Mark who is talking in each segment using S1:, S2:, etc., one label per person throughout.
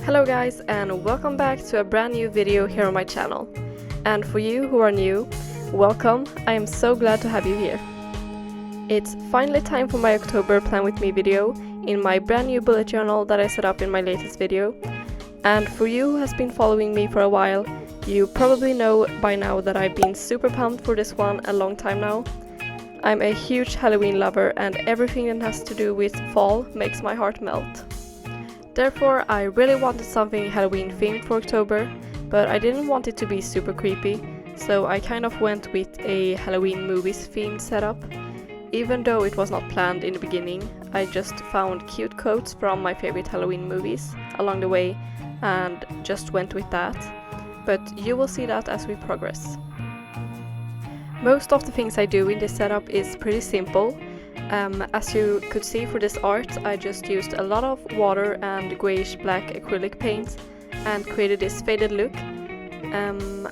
S1: Hello guys, and welcome back to a brand new video here on my channel. And for you who are new, welcome. I am so glad to have you here. It's finally time for my October Plan With Me video in my brand new bullet journal that I set up in my latest video. And for you who has been following me for a while, you probably know by now that I've been super pumped for this one a long time now. I'm a huge Halloween lover, and everything that has to do with fall makes my heart melt. Therefore, I really wanted something Halloween themed for October, but I didn't want it to be super creepy, so I kind of went with a Halloween movies themed setup. Even though it was not planned in the beginning, I just found cute quotes from my favorite Halloween movies along the way and just went with that. But you will see that as we progress. Most of the things I do in this setup is pretty simple. As you could see for this art, I just used a lot of water and greyish black acrylic paint and created this faded look.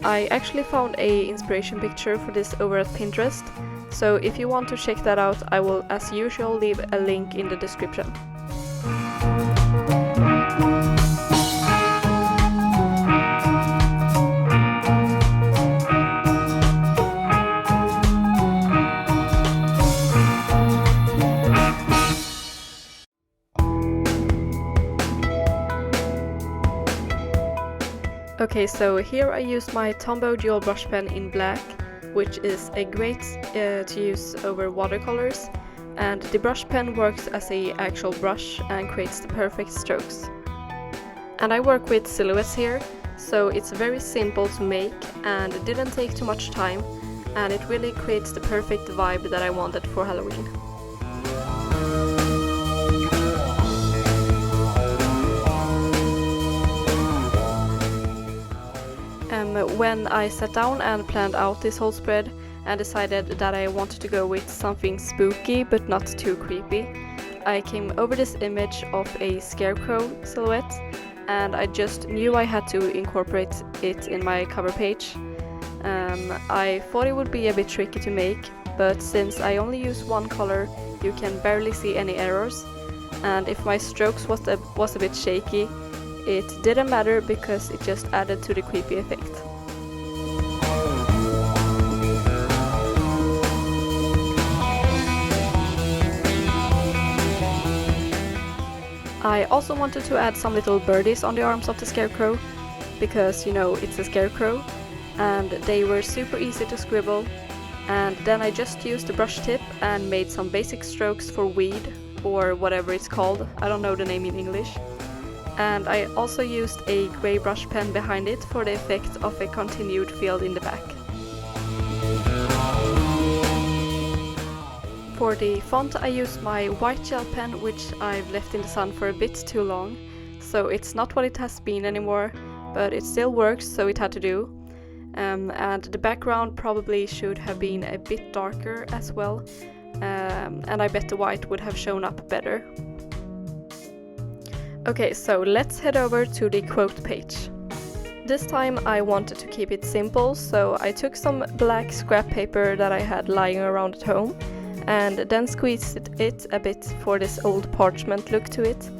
S1: I actually found a inspiration picture for this over at Pinterest, so if you want to check that out, I will as usual leave a link in the description. Okay, so here I used my Tombow dual brush pen in black, which is a great to use over watercolors, and the brush pen works as a actual brush and creates the perfect strokes. And I work with silhouettes here, so it's very simple to make and it didn't take too much time, and it really creates the perfect vibe that I wanted for Halloween. When I sat down and planned out this whole spread and decided that I wanted to go with something spooky but not too creepy, I came over this image of a scarecrow silhouette, and I just knew I had to incorporate it in my cover page. I thought it would be a bit tricky to make, but since I only use one color, you can barely see any errors, and if my strokes was a bit shaky, it didn't matter because it just added to the creepy effect. I also wanted to add some little birdies on the arms of the scarecrow, because, you know, it's a scarecrow, and they were super easy to scribble. And then I just used the brush tip and made some basic strokes for weed, or whatever it's called, I don't know the name in English. And I also used a grey brush pen behind it for the effect of a continued field in the back. For the font I used my white gel pen, which I've left in the sun for a bit too long, so it's not what it has been anymore, but it still works, so it had to do. And the background probably should have been a bit darker as well, and I bet the white would have shown up better. Okay, so let's head over to the quote page. This time I wanted to keep it simple, so I took some black scrap paper that I had lying around at home and then squeezed it a bit for this old parchment look to it,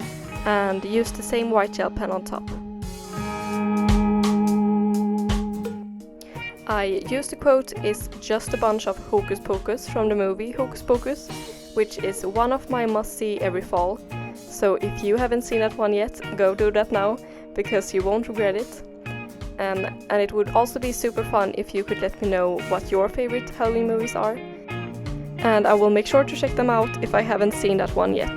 S1: and used the same white gel pen on top. I used the quote is just a bunch of hocus pocus from the movie Hocus Pocus, which is one of my must-see every fall. So if you haven't seen that one yet, go do that now, because you won't regret it. And it would also be super fun if you could let me know what your favorite Halloween movies are. And I will make sure to check them out if I haven't seen that one yet.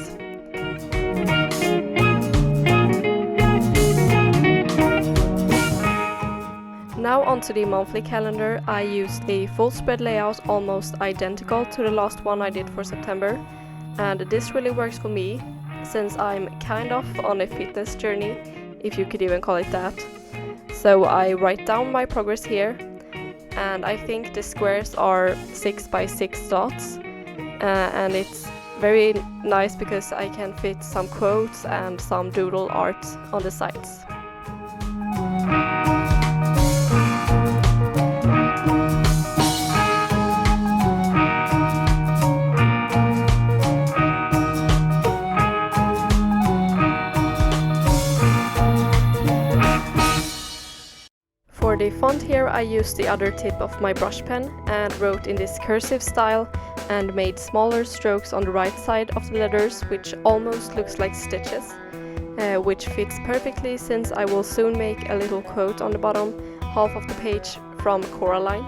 S1: Now onto the monthly calendar. I used a full spread layout almost identical to the last one I did for September. And this really works for me, since I'm kind of on a fitness journey, if you could even call it that. So I write down my progress here, and I think the squares are 6 by 6 dots, and it's very nice because I can fit some quotes and some doodle art on the sides. For the font here I used the other tip of my brush pen and wrote in this cursive style and made smaller strokes on the right side of the letters, which almost looks like stitches, which fits perfectly since I will soon make a little quote on the bottom half of the page from Coraline.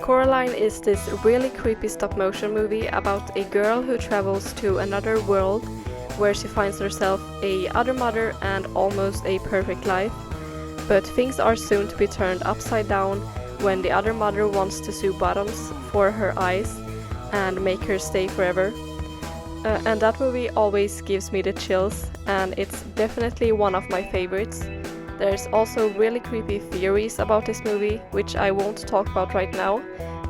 S1: Coraline is this really creepy stop-motion movie about a girl who travels to another world where she finds herself a other mother and almost a perfect life. But things are soon to be turned upside down when the other mother wants to sew buttons for her eyes and make her stay forever. And that movie always gives me the chills, and it's definitely one of my favorites. There's also really creepy theories about this movie, which I won't talk about right now,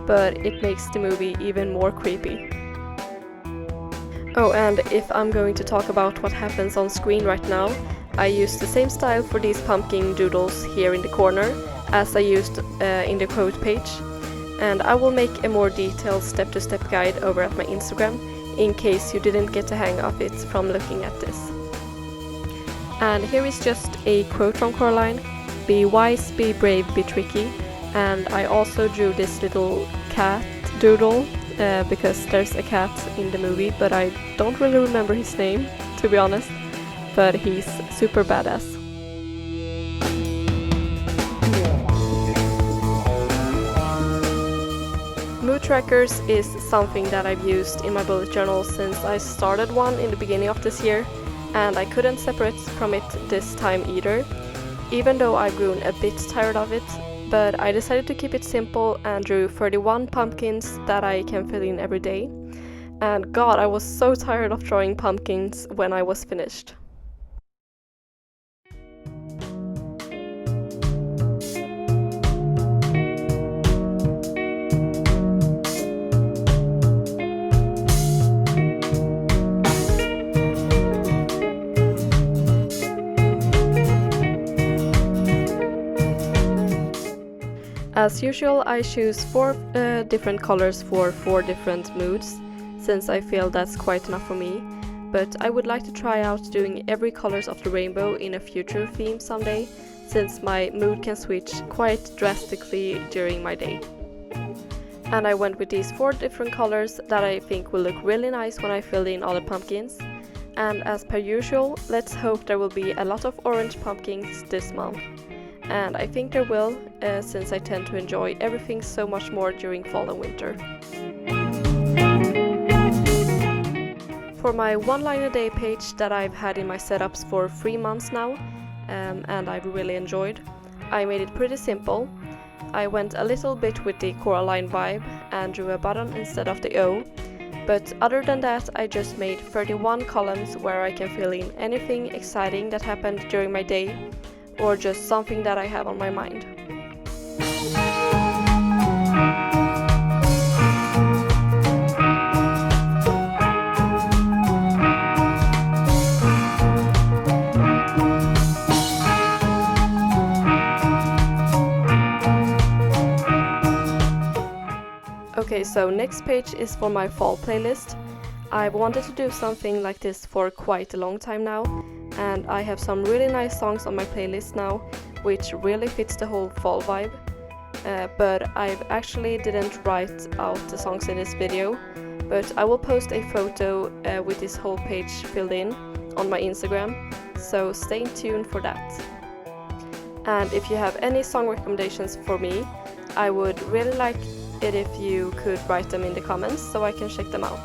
S1: but it makes the movie even more creepy. Oh, and if I'm going to talk about what happens on screen right now, I used the same style for these pumpkin doodles here in the corner as I used in the quote page, and I will make a more detailed step-to-step guide over at my Instagram in case you didn't get the hang of it from looking at this. And here is just a quote from Coraline: "Be wise, be brave, be tricky." And I also drew this little cat doodle because there's a cat in the movie, but I don't really remember his name, to be honest, but he's super badass. Mood trackers is something that I've used in my bullet journal since I started one in the beginning of this year, and I couldn't separate from it this time either, even though I've grown a bit tired of it. But I decided to keep it simple and drew 31 pumpkins that I can fill in every day. And God, I was so tired of drawing pumpkins when I was finished. As usual, I choose 4 different colors for 4 different moods, since I feel that's quite enough for me, but I would like to try out doing every colors of the rainbow in a future theme someday, since my mood can switch quite drastically during my day. And I went with these 4 different colors that I think will look really nice when I fill in all the pumpkins. And as per usual, let's hope there will be a lot of orange pumpkins this month. And I think there will, since I tend to enjoy everything so much more during fall and winter. For my one line a day page that I've had in my setups for 3 months now, and I've really enjoyed, I made it pretty simple. I went a little bit with the Coraline vibe and drew a button instead of the O, but other than that I just made 31 columns where I can fill in anything exciting that happened during my day, or just something that I have on my mind. Okay, so next page is for my fall playlist. I've wanted to do something like this for quite a long time now, and I have some really nice songs on my playlist now, which really fits the whole fall vibe. But I actually didn't write out the songs in this video, but I will post a photo with this whole page filled in on my Instagram, so stay tuned for that. And if you have any song recommendations for me, I would really like it if you could write them in the comments so I can check them out.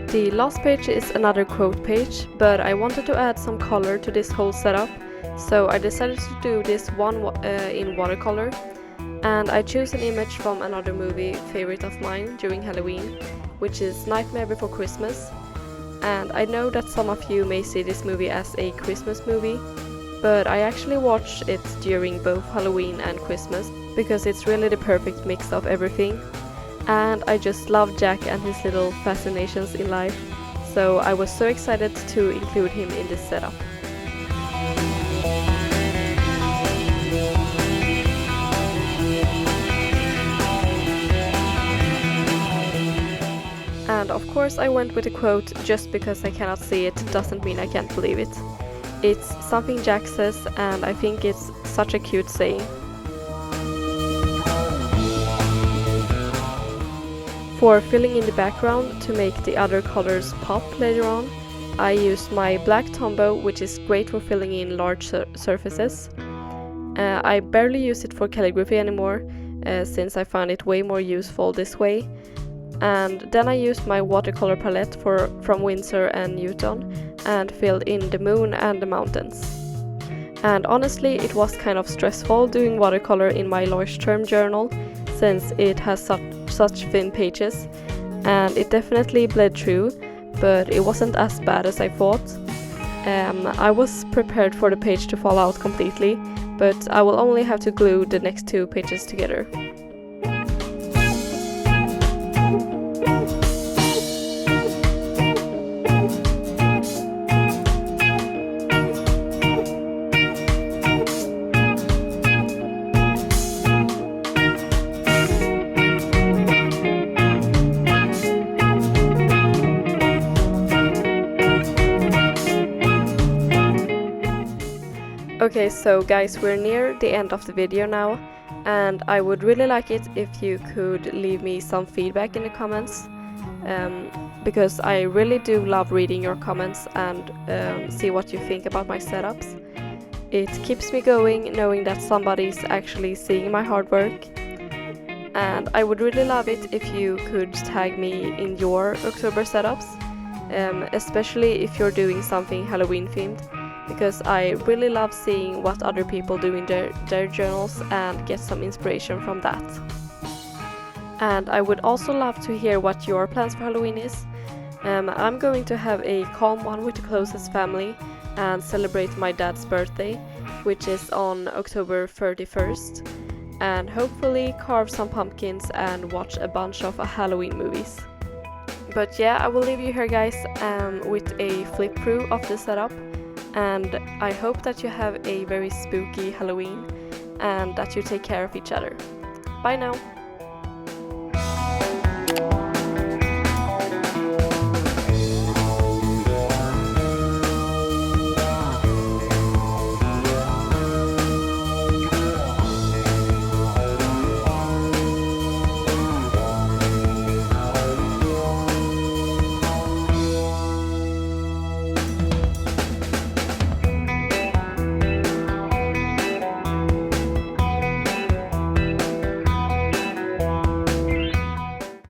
S1: The last page is another quote page, but I wanted to add some color to this whole setup, so I decided to do this one in watercolor. And I choose an image from another movie favorite of mine during Halloween, which is Nightmare Before Christmas. And I know that some of you may see this movie as a Christmas movie, but I actually watch it during both Halloween and Christmas because it's really the perfect mix of everything. And I just love Jack and his little fascinations in life, so I was so excited to include him in this setup. And of course I went with a quote. Just because I cannot see it doesn't mean I can't believe it. It's something Jack says, and I think it's such a cute saying. For filling in the background to make the other colors pop later on, I used my black Tombow, which is great for filling in large surfaces. I barely use it for calligraphy anymore, since I find it way more useful this way. And then I used my watercolor palette from Windsor and Newton and filled in the moon and the mountains. And honestly, it was kind of stressful doing watercolor in my Leuchtturm journal, since it has such thin pages, and it definitely bled through, but it wasn't as bad as I thought. I was prepared for the page to fall out completely, but I will only have to glue the next 2 pages together. Okay, so guys, we're near the end of the video now, and I would really like it if you could leave me some feedback in the comments, because I really do love reading your comments and see what you think about my setups. It keeps me going knowing that somebody's actually seeing my hard work, and I would really love it if you could tag me in your October setups, especially if you're doing something Halloween themed, because I really love seeing what other people do in their journals and get some inspiration from that. And I would also love to hear what your plans for Halloween is. I'm going to have a calm one with the closest family and celebrate my dad's birthday, which is on October 31st, and hopefully carve some pumpkins and watch a bunch of Halloween movies. But yeah, I will leave you here, guys, with a flip through of the setup. And I hope that you have a very spooky Halloween and that you take care of each other. Bye now!